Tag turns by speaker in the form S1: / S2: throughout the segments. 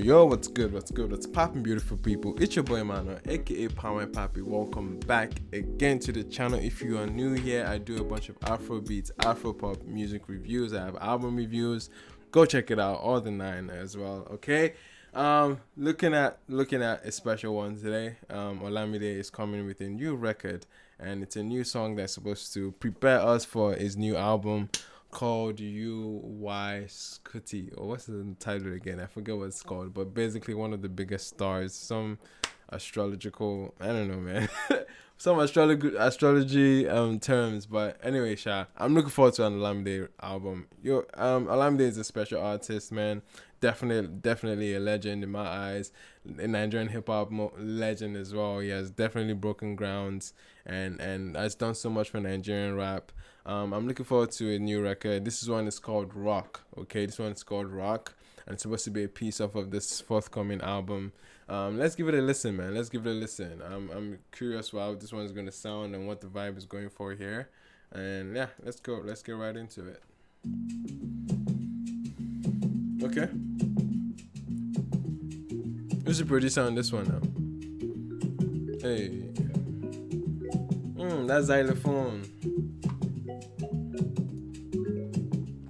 S1: Yo, what's good? What's poppin', beautiful people? It's your boy Mano, aka Power Papi. Welcome back again to the channel. If you are new here, I do a bunch of Afro beats, Afro pop music reviews. I have album reviews. Go check it out, all the 9 as well. Okay. Looking at a special one today. Olamide is coming with a new record, and it's a new song that's supposed to prepare us for his new album called U.Y. Scooty, or what's the title again? I forget what it's called, but basically one of the biggest stars, some astrological, I don't know, man, some astrology terms, but anyway, I'm looking forward to an Olamide album. Olamide is a special artist, man. Definitely a legend in my eyes, a Nigerian hip hop legend as well. He has definitely broken grounds and has done so much for Nigerian rap. I'm looking forward to a new record. This one is called Rock. Okay, this one is called Rock, and it's supposed to be a piece off of this forthcoming album. Let's give it a listen, man. Let's give it a listen. I'm curious how this one's gonna sound and what the vibe is going for here. And yeah, let's go. Let's get right into it. Okay. Who's the producer on this one now? Hey. That's xylophone.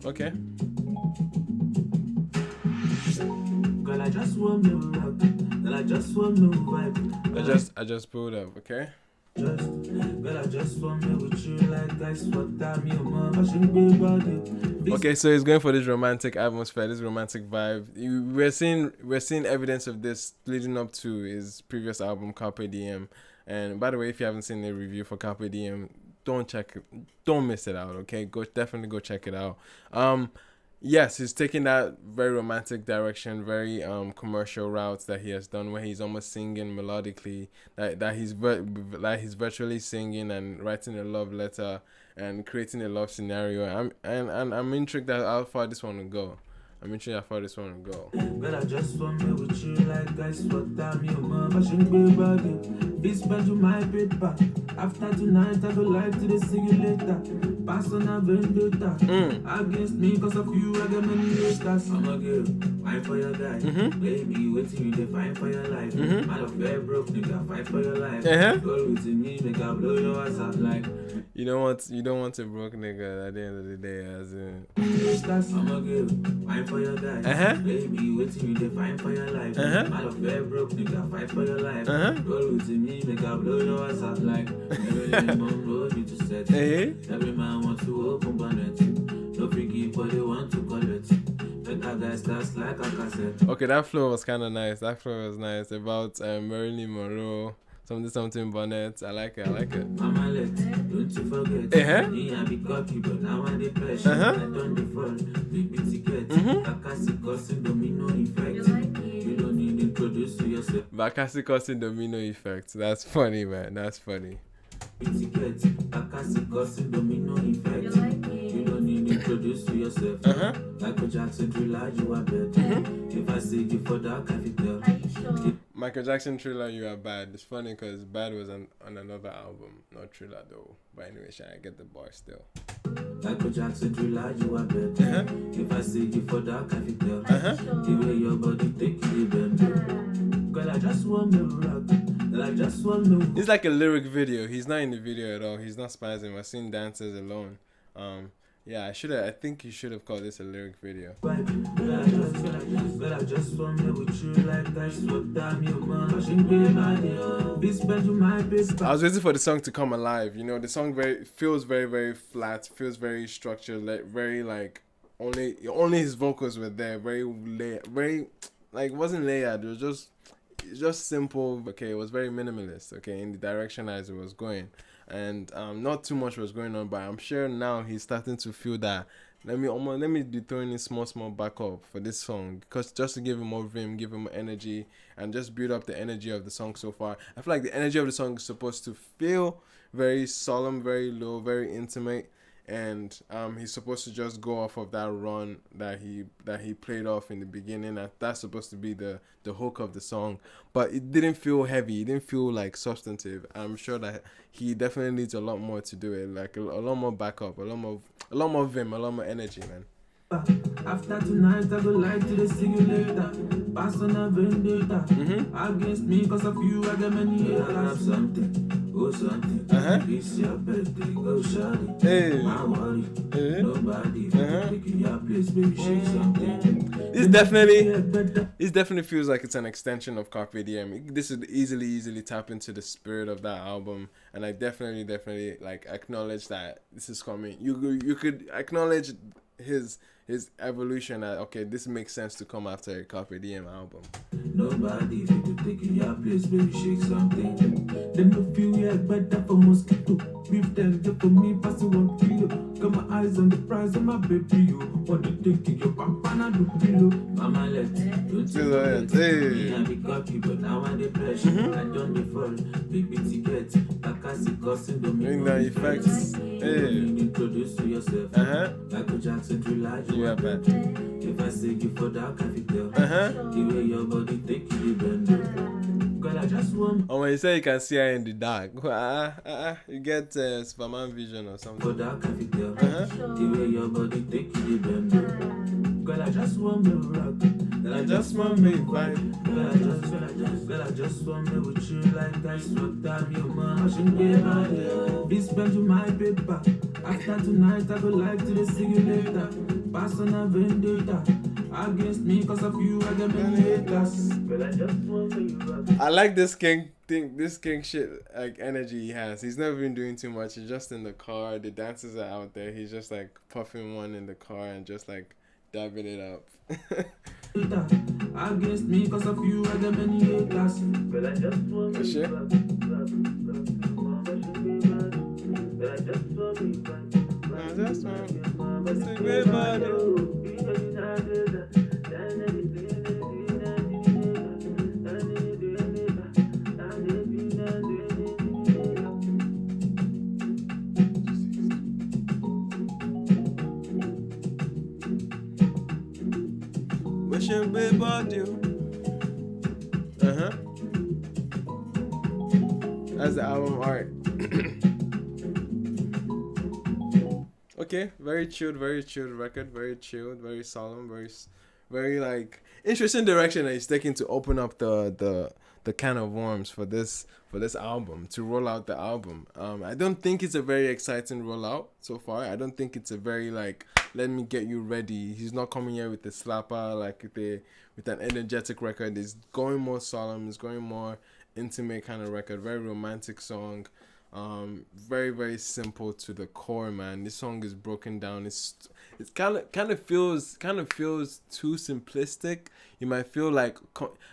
S1: Okay.
S2: Girl, I just want me rock. Girl, I just want me vibe.
S1: I just pulled up, okay?
S2: Girl, I just want me with you like ice water. Me, mama, shouldn't be about it.
S1: Okay, so he's going for this romantic atmosphere, this romantic vibe. We're seeing evidence of this leading up to his previous album, Carpe Diem. And by the way, if you haven't seen the review for Carpe Diem, don't miss it out. Okay, definitely go check it out. Yes, he's taking that very romantic direction, very commercial routes that he has done, where he's almost singing melodically, that he's virtually singing and writing a love letter and creating a love scenario. I'm intrigued at how far this one will go.
S2: Girl, I just want me with you like ice water. Me, mama, shouldn't be about it. This bed you my paper. After tonight, I would like to see you later. Pass on a vendetta. Against me, cause of you, I got many haters. I'm a girl, fight for your guy. Baby, waiting you to fight for your life. Man of very broke, nigga, fight for your life. Go with me, make I blow your ass out like.
S1: You don't want a broke nigga at the end of the day, as in.
S2: I'm a girl, fight for your guy. Baby, waiting you to fight for your life. Man of very broke, nigga, fight for your life. Go with me, make I blow your ass out like. Every man wants to open bonnet. No freaky, but they want to collect. Better guys, that's like a cassette.
S1: Okay, that flow was kind of nice. About Marilyn Monroe. Something bonnet. I like it.
S2: Mama, don't you forget. Me, I be cocky, but now I'm the pressure. I don't default. Big ticket. Bakasi causing domino effect. You don't need to introduce to yourself.
S1: Bakasi causing domino effect. That's funny, man. That's funny.
S2: Ticket. Bakasi causing domino effect. You don't need to introduce to yourself. Michael Jackson, Thriller, you are bad. If I say you for that, I can tell.
S1: Michael Jackson, Thriller, You Are Bad. It's funny because Bad was on another album, not Thriller though. But anyway, I get the bar still.
S2: Michael Jackson, Thriller, You Are Bad. If I say you for that, I can tell. The way your body take you, bend. Girl, I just want me rock. Girl, I just want me.
S1: It's like a lyric video. He's not in the video at all. He's not spazzing. I've seen dancers alone. Yeah, I think you should have called this a lyric video.
S2: I just want me with you like that's what
S1: I was waiting for the song to come alive. You know, the song feels very, very flat, feels very structured, very only his vocals were there, very like it wasn't layered. It was just simple. Okay, it was very minimalist. Okay, in the direction as it was going. And not too much was going on, but I'm sure now he's starting to feel that let me be throwing in small backup for this song, because just to give him more vim, give him more energy, and just build up the energy of the song so far. I feel like the energy of the song is supposed to feel very solemn, very low, very intimate, and he's supposed to just go off of that run that he played off in the beginning. That's supposed to be the hook of the song, but it didn't feel heavy. It didn't feel like substantive. I'm sure that he definitely needs a lot more to do it, like a lot more backup, a lot more vim, a lot more energy, man.
S2: paper. After tonight, I go like to the see you later. Personal vendetta against me, cause of you, I got many. I have something, oh something. It's your birthday, go shawty.
S1: Hey.
S2: My worry, nobody taking your place, baby, shake something.
S1: This definitely feels like it's an extension of Carpe Diem. This would easily tap into the spirit of that album, and I definitely like acknowledge that this is coming. You could acknowledge his evolution. Okay, this makes sense to come after a Carpe Diem album.
S2: Nobody fit to take your place, baby, shake something. Then no feel yeah better for mosquito. Beef them just for me, pass it 1 kilo. Got my eyes on the prize of my baby, yo. What the thinking, your pampana do pillow. Mama left, don't you know it. Me and the cocky, but now I'm the pressure. I don't be fall, big ticket. Kakasi cousin, don't make
S1: no effects. Hey.
S2: Introduce to yourself. Michael Jackson, too large.
S1: Yeah, bad.
S2: If I say you for that, I can tell. The way your body take you, bend. Girl, I just want.
S1: Oh, when you say you can see her in the dark, you get Superman vision or something.
S2: For that, I can tell. The way your body take you, bend. Girl, I just want me rock. Girl, I just want me vibe. Girl, I just want me with you like that's what time your man. I shouldn't be about it. This spend you my paper. After tonight, I go like to the see you later. Personal vendetta against me, cause of you, I got many haters. Girl, I just want me rock.
S1: I like this king thing, this king shit like energy he has. He's never been doing too much. He's just in the car. The dancers are out there. He's just like puffing one in the car and just like dabbing it up.
S2: Against me, cause of you, I got many haters. Girl, I just want me
S1: sure?
S2: rock. Girl, I just want me rock.
S1: I just want to be body. Wishing be body. That's the album art. Okay, very chilled record, very chilled, very solemn, very like interesting direction that he's taking to open up the can of worms for this album, to roll out the album. I don't think it's a very exciting rollout so far. I don't think it's a very like let me get you ready. He's not coming here with a slapper like with an energetic record. It's going more solemn. It's going more intimate kind of record. Very romantic song. Very, very simple to the core, man. This song is broken down. It's kind of feels too simplistic. You might feel like,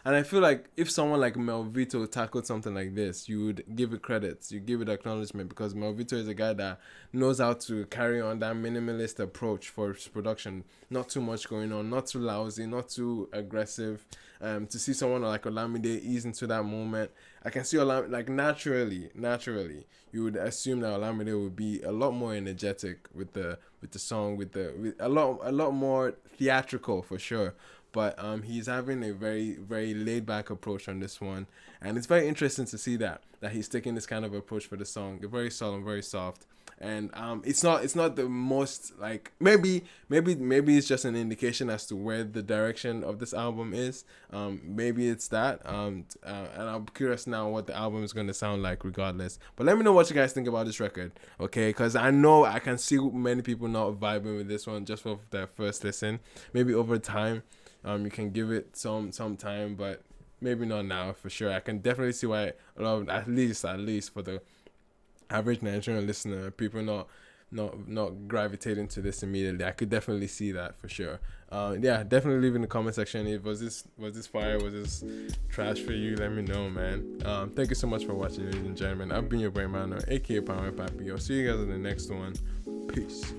S1: and I feel like if someone like Melvito tackled something like this, you would give it credits, you give it acknowledgement, because Melvito is a guy that knows how to carry on that minimalist approach for his production. Not too much going on, not too lousy, not too aggressive. To see someone like Olamide ease into that moment, I can see Olamide, like naturally, you would assume that Olamide would be a lot more energetic with the song, with a lot more theatrical for sure. But he's having a very, very laid back approach on this one, and it's very interesting to see that he's taking this kind of approach for the song. Very solemn, very soft, and it's not the most like maybe it's just an indication as to where the direction of this album is. Maybe it's that. And I'm curious now what the album is going to sound like regardless. But let me know what you guys think about this record, okay? Because I know I can see many people not vibing with this one just for their first listen. Maybe over time. You can give it some time, but maybe not now for sure. I can definitely see why a lot of, at least for the average Nigerian listener, people not gravitating to this immediately. I could definitely see that for sure. Yeah, definitely leave in the comment section. Was this fire? Was this trash for you? Let me know, man. Thank you so much for watching, ladies and gentlemen. I've been your boy Mano, aka Power Papi. I'll see you guys in the next one. Peace.